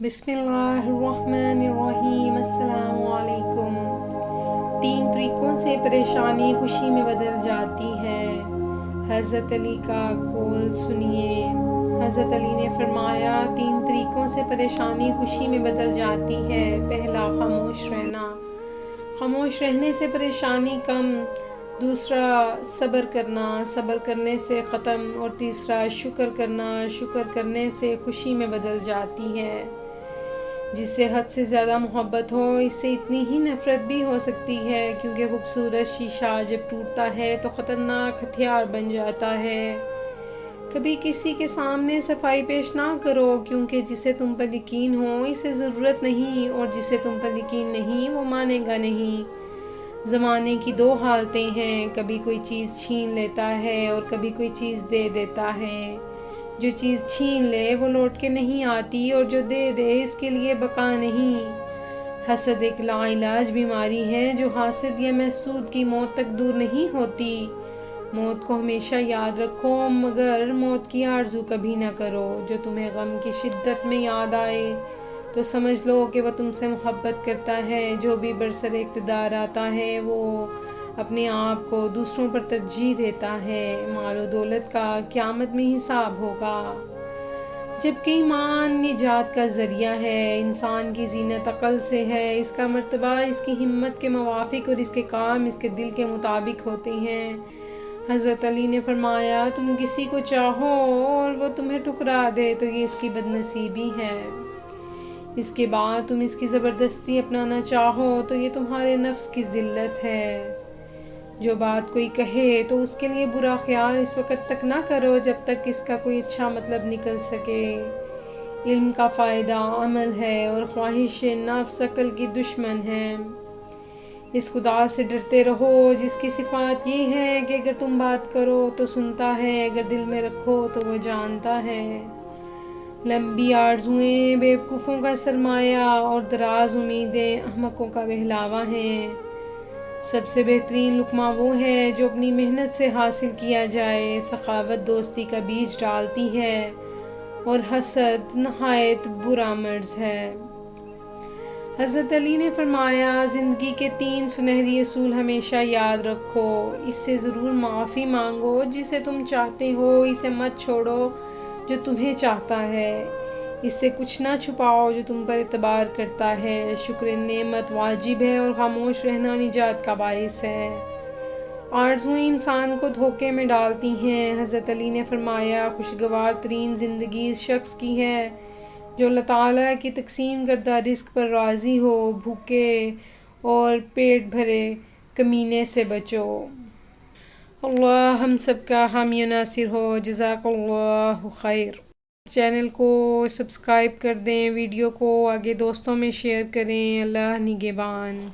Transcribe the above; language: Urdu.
بسم اللہ الرحمن الرحیم۔ السلام علیکم۔ 3 طریقوں سے پریشانی خوشی میں بدل جاتی ہے۔ حضرت علی کا قول سنیے۔ حضرت علی نے فرمایا 3 طریقوں سے پریشانی خوشی میں بدل جاتی ہے۔ پہلا، خاموش رہنا۔ خاموش رہنے سے پریشانی کم۔ دوسرا، صبر کرنا، صبر کرنے سے ختم۔ اور تیسرا، شکر کرنا، شکر کرنے سے خوشی میں بدل جاتی ہے۔ جس سے حد سے زیادہ محبت ہو، اس سے اتنی ہی نفرت بھی ہو سکتی ہے، کیونکہ خوبصورت شیشہ جب ٹوٹتا ہے تو خطرناک ہتھیار بن جاتا ہے۔ کبھی کسی کے سامنے صفائی پیش نہ کرو، کیونکہ جسے تم پر یقین ہو اسے ضرورت نہیں، اور جسے تم پر یقین نہیں وہ مانے گا نہیں۔ زمانے کی 2 حالتیں ہیں، کبھی کوئی چیز چھین لیتا ہے اور کبھی کوئی چیز دے دیتا ہے۔ جو چیز چھین لے وہ لوٹ کے نہیں آتی، اور جو دے دے اس کے لیے بقا نہیں۔ حسد ایک لا علاج بیماری ہے جو حاسد یا محسود کی موت تک دور نہیں ہوتی۔ موت کو ہمیشہ یاد رکھو، مگر موت کی آرزو کبھی نہ کرو۔ جو تمہیں غم کی شدت میں یاد آئے تو سمجھ لو کہ وہ تم سے محبت کرتا ہے۔ جو بھی برسر اقتدار آتا ہے وہ اپنے آپ کو دوسروں پر ترجیح دیتا ہے۔ مال و دولت کا قیامت میں حساب ہوگا، جبکہ ایمان نجات کا ذریعہ ہے۔ انسان کی زینت عقل سے ہے، اس کا مرتبہ اس کی ہمت کے موافق اور اس کے کام اس کے دل کے مطابق ہوتے ہیں۔ حضرت علی نے فرمایا تم کسی کو چاہو اور وہ تمہیں ٹکرا دے تو یہ اس کی بدنصیبی ہے۔ اس کے بعد تم اس کی زبردستی اپنانا چاہو تو یہ تمہارے نفس کی ذلت ہے۔ جو بات کوئی کہے تو اس کے لیے برا خیال اس وقت تک نہ کرو جب تک اس کا کوئی اچھا مطلب نکل سکے۔ علم کا فائدہ عمل ہے، اور خواہش نفس عقل کی دشمن ہے۔ اس خدا سے ڈرتے رہو جس کی صفات یہ ہے کہ اگر تم بات کرو تو سنتا ہے، اگر دل میں رکھو تو وہ جانتا ہے۔ لمبی آرزوئیں بیوقوفوں کا سرمایہ، اور دراز امیدیں احمقوں کا بہلاوا ہیں۔ سب سے بہترین لقمہ وہ ہے جو اپنی محنت سے حاصل کیا جائے۔ سخاوت دوستی کا بیج ڈالتی ہے، اور حسد نہایت برا مرض ہے۔ حضرت علی نے فرمایا زندگی کے 3 سنہری اصول ہمیشہ یاد رکھو۔ اس سے ضرور معافی مانگو جسے تم چاہتے ہو، اسے مت چھوڑو جو تمہیں چاہتا ہے۔ اس سے کچھ نہ چھپاؤ جو تم پر اعتبار کرتا ہے۔ شکر نعمت واجب ہے، اور خاموش رہنا نجات کا باعث ہے۔ آرزوئیں انسان کو دھوکے میں ڈالتی ہیں۔ حضرت علی نے فرمایا خوشگوار ترین زندگی اس شخص کی ہے جو اللہ تعالیٰ کی تقسیم کردہ رزق پر راضی ہو۔ بھوکے اور پیٹ بھرے کمینے سے بچو۔ اللہ ہم سب کا حامی و ناصر ہو۔ جزاک اللہ خیر۔ چینل کو سبسکرائب کر دیں، ویڈیو کو آگے دوستوں میں شیئر کریں۔ اللہ نگہبان۔